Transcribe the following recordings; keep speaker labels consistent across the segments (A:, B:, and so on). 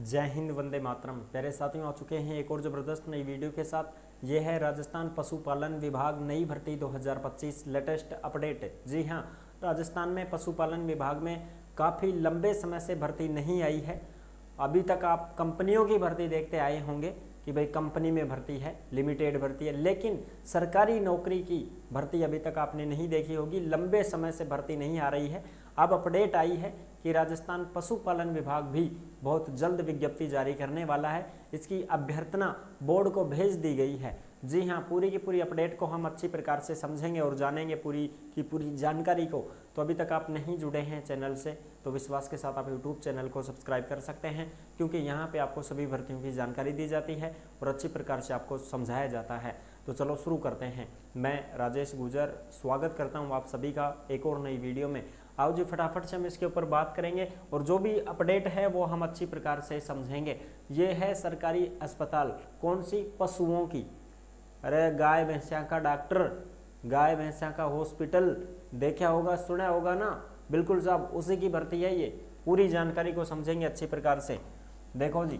A: जय हिंद, वंदे मातरम। प्यारे साथियों, आ चुके हैं एक और ज़बरदस्त नई वीडियो के साथ। ये है राजस्थान पशुपालन विभाग नई भर्ती 2025 लेटेस्ट अपडेट। जी हाँ, राजस्थान में पशुपालन विभाग में काफ़ी लंबे समय से भर्ती नहीं आई है। अभी तक आप कंपनियों की भर्ती देखते आए होंगे कि भाई कंपनी में भर्ती है, लिमिटेड भर्ती है, लेकिन सरकारी नौकरी की भर्ती अभी तक आपने नहीं देखी होगी। लंबे समय से भर्ती नहीं आ रही है। अब अपडेट आई है कि राजस्थान पशुपालन विभाग भी बहुत जल्द विज्ञप्ति जारी करने वाला है। इसकी अभ्यर्थना बोर्ड को भेज दी गई है। जी हाँ, पूरी की पूरी अपडेट को हम अच्छी प्रकार से समझेंगे और जानेंगे पूरी की पूरी जानकारी को। तो अभी तक आप नहीं जुड़े हैं चैनल से तो विश्वास के साथ आप यूट्यूब चैनल को सब्सक्राइब कर सकते हैं, क्योंकि यहाँ पे आपको सभी भर्तियों की जानकारी दी जाती है और अच्छी प्रकार से आपको समझाया जाता है। तो चलो शुरू करते हैं। मैं राजेश गुजर स्वागत करता हूँ आप सभी का एक और नई वीडियो में। आओ जी, फटाफट से हम इसके ऊपर बात करेंगे और जो भी अपडेट है वो हम अच्छी प्रकार से समझेंगे। ये है सरकारी अस्पताल, कौन सी? पशुओं की। अरे गाय भैंसा का डॉक्टर, गाय भैंसा का हॉस्पिटल देखा होगा, सुना होगा ना? बिल्कुल साहब, उसी की भर्ती है ये। पूरी जानकारी को समझेंगे अच्छी प्रकार से। देखो जी,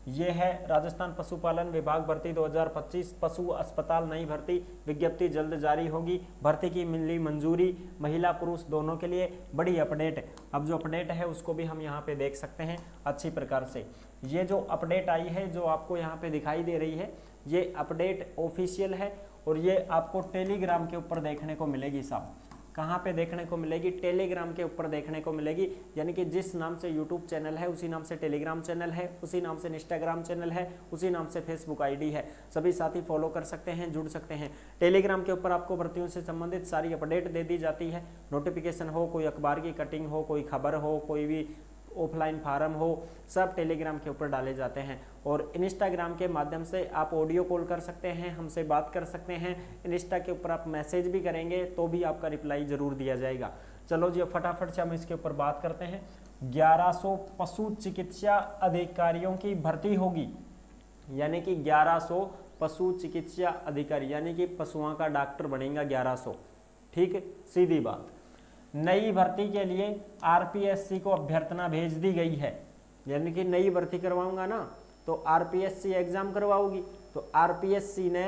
A: ये है राजस्थान पशुपालन विभाग भर्ती 2025 पशु अस्पताल नई भर्ती। विज्ञप्ति जल्द जारी होगी। भर्ती की मिली मंजूरी महिला पुरुष दोनों के लिए। बड़ी अपडेट। अब जो अपडेट है उसको भी हम यहाँ पे देख सकते हैं अच्छी प्रकार से। ये जो अपडेट आई है जो आपको यहाँ पे दिखाई दे रही है, ये अपडेट ऑफिशियल है और ये आपको टेलीग्राम के ऊपर देखने को मिलेगी साहब। कहाँ पे देखने को मिलेगी? टेलीग्राम के ऊपर देखने को मिलेगी। यानी कि जिस नाम से यूट्यूब चैनल है उसी नाम से टेलीग्राम चैनल है, उसी नाम से इंस्टाग्राम चैनल है, उसी नाम से फेसबुक आईडी है। सभी साथी फॉलो कर सकते हैं, जुड़ सकते हैं। टेलीग्राम के ऊपर आपको भर्तियों से संबंधित सारी अपडेट दे दी जाती है। नोटिफिकेशन हो, कोई अखबार की कटिंग हो, कोई खबर हो, कोई भी ऑफलाइन फार्म हो, सब टेलीग्राम के ऊपर डाले जाते हैं। और इंस्टाग्राम के माध्यम से आप ऑडियो कॉल कर सकते हैं, हमसे बात कर सकते हैं। इंस्टा के ऊपर आप मैसेज भी करेंगे तो भी आपका रिप्लाई जरूर दिया जाएगा। चलो जी, फटाफट से हम इसके ऊपर बात करते हैं। 1100 पशु चिकित्सा अधिकारियों की भर्ती होगी, यानी कि 1100 पशु चिकित्सा अधिकारी, यानी कि पशुओं का डॉक्टर बनेगा 1100। ठीक, सीधी बात। नई भर्ती के लिए आरपीएससी को अभ्यर्थना भेज दी गई है। यानी कि नई भर्ती करवाऊंगा ना तो आरपीएससी एग्जाम करवाओगी, तो आरपीएससी ने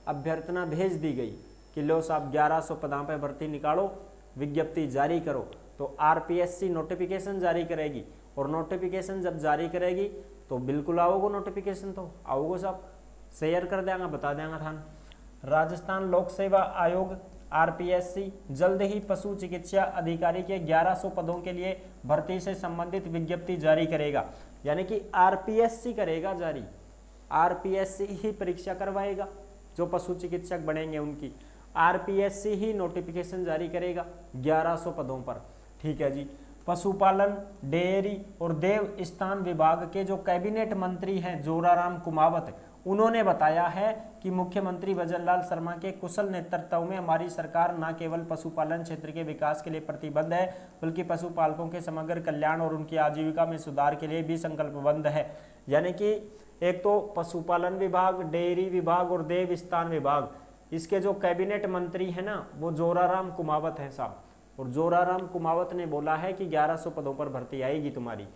A: अभ्यर्थना भेज दी गई कि लो साहब 1100 पदों पर भर्ती निकालो, विज्ञप्ति जारी करो। तो आरपीएससी नोटिफिकेशन जारी करेगी और नोटिफिकेशन जब जारी करेगी तो बिल्कुल आओगे। नोटिफिकेशन तो आओगे साहब, शेयर कर देंगे, बता देंगे थान। राजस्थान लोक सेवा आयोग आरपीएससी जल्द ही पशु चिकित्सा अधिकारी के 1100 पदों के लिए भर्ती से संबंधित विज्ञप्ति जारी करेगा। यानी कि आरपीएससी करेगा जारी, आरपीएससी ही परीक्षा करवाएगा। जो पशु चिकित्सक बनेंगे उनकी आरपीएससी ही नोटिफिकेशन जारी करेगा 1100 पदों पर। ठीक है जी। पशुपालन, डेयरी और देव स्थान विभाग के जो कैबिनेट मंत्री हैं जोराराम कुमावत, उन्होंने बताया है कि मुख्यमंत्री भजनलाल शर्मा के कुशल नेतृत्व में हमारी सरकार न केवल पशुपालन क्षेत्र के विकास के लिए प्रतिबद्ध है, बल्कि पशुपालकों के समग्र कल्याण और उनकी आजीविका में सुधार के लिए भी संकल्पबद्ध है। यानी कि एक तो पशुपालन विभाग, डेयरी विभाग और देव स्थान विभाग, इसके जो कैबिनेट मंत्री है ना वो जोराराम कुमावत है साहब। और जोराराम कुमावत ने बोला है कि 1100 पदों पर भर्ती आएगी तुम्हारी।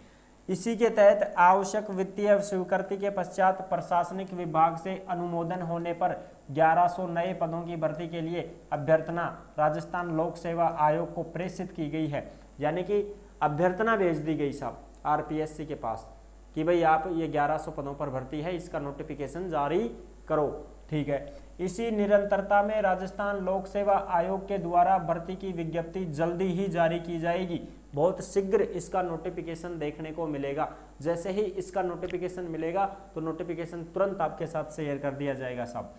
A: इसी के तहत आवश्यक वित्तीय स्वीकृति के पश्चात प्रशासनिक विभाग से अनुमोदन होने पर 1100 नए पदों की भर्ती के लिए अभ्यर्थना राजस्थान लोक सेवा आयोग को प्रेषित की गई है। यानी कि अभ्यर्थना भेज दी गई साहब आरपीएससी के पास कि भाई आप ये 1100 पदों पर भर्ती है, इसका नोटिफिकेशन जारी करो। ठीक है। इसी निरंतरता में राजस्थान लोक सेवा आयोग के द्वारा भर्ती की विज्ञप्ति जल्दी ही जारी की जाएगी। बहुत शीघ्र इसका नोटिफिकेशन देखने को मिलेगा। जैसे ही इसका नोटिफिकेशन मिलेगा तो नोटिफिकेशन तुरंत आपके साथ शेयर कर दिया जाएगा साहब।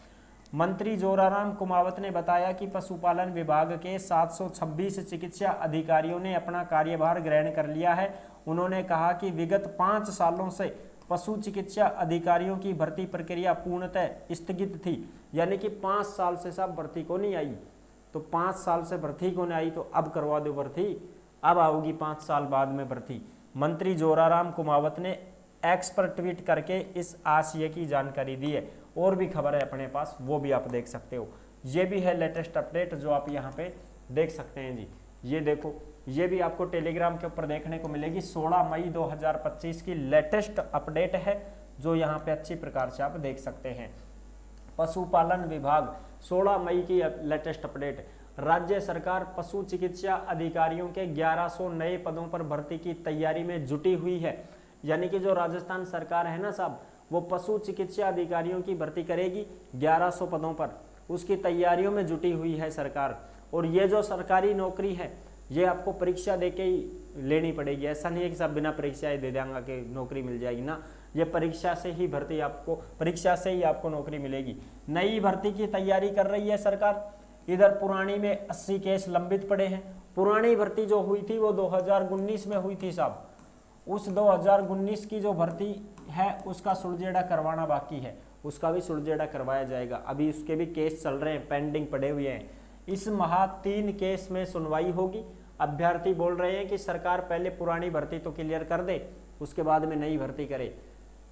A: मंत्री जोराराम कुमावत ने बताया कि पशुपालन विभाग के 726 चिकित्सा अधिकारियों ने अपना कार्यभार ग्रहण कर लिया है। उन्होंने कहा कि विगत 5 सालों से पशु चिकित्सा अधिकारियों की भर्ती प्रक्रिया पूर्णतः स्थगित थी। यानी कि 5 साल से सब भर्ती को नहीं आई, तो 5 साल से भर्ती को नहीं आई तो अब करवा दो भर्ती, अब आओगी 5 साल बाद में भर्ती। मंत्री जोराराम कुमावत ने एक्स पर ट्वीट करके इस आशय की जानकारी दी है। और भी खबर है अपने पास, वो भी आप देख सकते हो। ये भी है लेटेस्ट अपडेट जो आप यहाँ पे देख सकते हैं जी। ये देखो, ये भी आपको टेलीग्राम के ऊपर देखने को मिलेगी। 16 मई 2025 की लेटेस्ट अपडेट है, जो यहाँ पे अच्छी प्रकार से आप देख सकते हैं। पशुपालन विभाग 16 मई की लेटेस्ट अपडेट। राज्य सरकार पशु चिकित्सा अधिकारियों के 1100 नए पदों पर भर्ती की तैयारी में जुटी हुई है। यानी कि जो राजस्थान सरकार है ना साहब, वो पशु चिकित्सा अधिकारियों की भर्ती करेगी 1100 पदों पर, उसकी तैयारियों में जुटी हुई है सरकार। और ये जो सरकारी नौकरी है, ये आपको परीक्षा देके ही लेनी पड़ेगी। ऐसा नहीं है कि सब बिना परीक्षा दे देंगे कि नौकरी मिल जाएगी ना, ये परीक्षा से ही भर्ती आपको, परीक्षा से ही आपको नौकरी मिलेगी। नई भर्ती की तैयारी कर रही है सरकार। इधर पुरानी में 80 केस लंबित पड़े हैं। पुरानी भर्ती जो हुई थी वो 2019 में हुई थी साहब। उस 2019 की जो भर्ती है उसका सुलझेड़ा करवाना बाकी है, उसका भी सुलझेड़ा करवाया जाएगा। अभी उसके भी केस चल रहे हैं, पेंडिंग पड़े हुए हैं। इस माह 3 केस में सुनवाई होगी। अभ्यर्थी बोल रहे हैं कि सरकार पहले पुरानी भर्ती तो क्लियर कर दे, उसके बाद में नई भर्ती करे।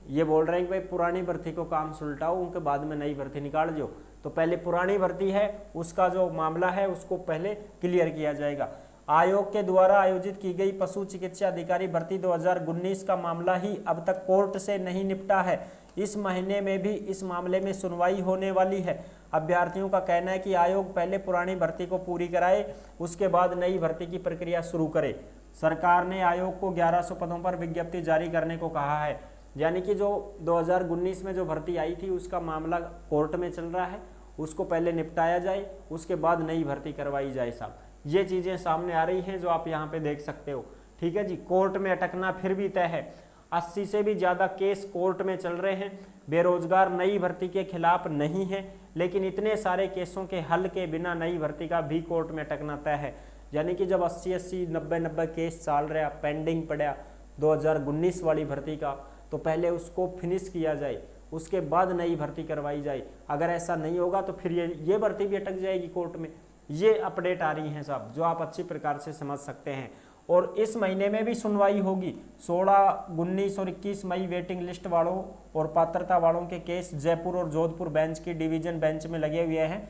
A: ये बोल रहे हैं कि भाई पुरानी भर्ती को काम सुलटाओ, उनके बाद में नई भर्ती निकाल दो। तो पहले पुरानी भर्ती है उसका जो मामला है उसको पहले क्लियर किया जाएगा। आयोग के द्वारा आयोजित की गई पशु चिकित्सा अधिकारी भर्ती 2019 का मामला ही अब तक कोर्ट से नहीं निपटा है। इस महीने में भी इस मामले में सुनवाई होने वाली है। अभ्यर्थियों का कहना है कि आयोग पहले पुरानी भर्ती को पूरी कराए, उसके बाद नई भर्ती की प्रक्रिया शुरू करे। सरकार ने आयोग को 1100 पदों पर विज्ञप्ति जारी करने को कहा है। यानी कि जो 2019 में जो भर्ती आई थी उसका मामला कोर्ट में चल रहा है, उसको पहले निपटाया जाए, उसके बाद नई भर्ती करवाई जाए साहब। ये चीजें सामने आ रही हैं जो आप यहाँ पे देख सकते हो। ठीक है जी, कोर्ट में अटकना फिर भी तय है। 80 से भी ज्यादा केस कोर्ट में चल रहे हैं। बेरोजगार नई भर्ती के खिलाफ नहीं है, लेकिन इतने सारे केसों के हल के बिना नई भर्ती का भी कोर्ट में अटकना तय है। यानी कि जब 80-80, 90-90 केस चल रहा, पेंडिंग पड़ा 2019 वाली भर्ती का, तो पहले उसको फिनिश किया जाए, उसके बाद नई भर्ती करवाई जाए। अगर ऐसा नहीं होगा तो फिर ये भर्ती भी अटक जाएगी कोर्ट में। ये अपडेट आ रही हैं साहब, जो आप अच्छी प्रकार से समझ सकते हैं। और इस महीने में भी सुनवाई होगी। 16, 19 और 21 मई वेटिंग लिस्ट वालों और पात्रता वालों के केस जयपुर और जोधपुर बेंच की डिवीजन बेंच में लगे हुए हैं।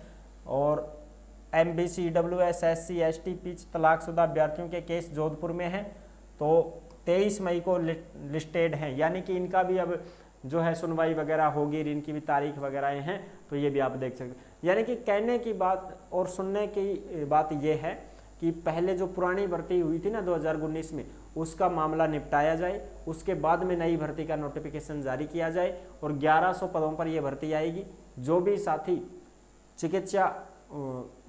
A: और MBC, EWS, SC, ST, pitch तलाकशुदा अभ्यर्थियों के केस जोधपुर में हैं, तो 23 मई को लिस्टेड हैं। यानी कि इनका भी अब जो है सुनवाई वगैरह होगी, इनकी भी तारीख वगैरह हैं, तो ये भी आप देख सकते हैं। यानी कि कहने की बात और सुनने की बात ये है कि पहले जो पुरानी भर्ती हुई थी ना 2019 में, उसका मामला निपटाया जाए, उसके बाद में नई भर्ती का नोटिफिकेशन जारी किया जाए और 1100 पदों पर यह भर्ती आएगी। जो भी साथी चिकित्सा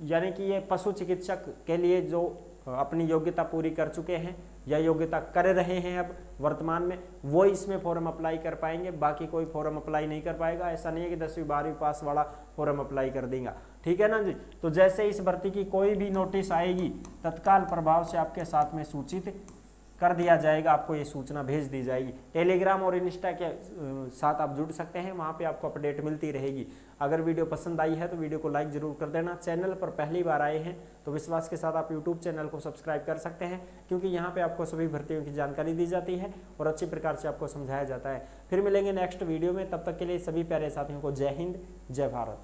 A: यानी कि ये पशु चिकित्सक के लिए जो अपनी योग्यता पूरी कर चुके हैं या योग्यता कर रहे हैं अब वर्तमान में, वो इसमें फॉर्म अप्लाई कर पाएंगे। बाकी कोई फॉर्म अप्लाई नहीं कर पाएगा। ऐसा नहीं है कि 10वीं 12वीं पास वाला फॉर्म अप्लाई कर देगा। ठीक है ना जी। तो जैसे इस भर्ती की कोई भी नोटिस आएगी, तत्काल प्रभाव से आपके साथ में सूचित कर दिया जाएगा, आपको ये सूचना भेज दी जाएगी। टेलीग्राम और इंस्टा के साथ आप जुड़ सकते हैं, वहाँ पे आपको अपडेट मिलती रहेगी। अगर वीडियो पसंद आई है तो वीडियो को लाइक जरूर कर देना। चैनल पर पहली बार आए हैं तो विश्वास के साथ आप यूट्यूब चैनल को सब्सक्राइब कर सकते हैं, क्योंकि यहाँ पे आपको सभी भर्तियों की जानकारी दी जाती है और अच्छी प्रकार से आपको समझाया जाता है। फिर मिलेंगे नेक्स्ट वीडियो में, तब तक के लिए सभी प्यारे साथियों को जय हिंद, जय भारत।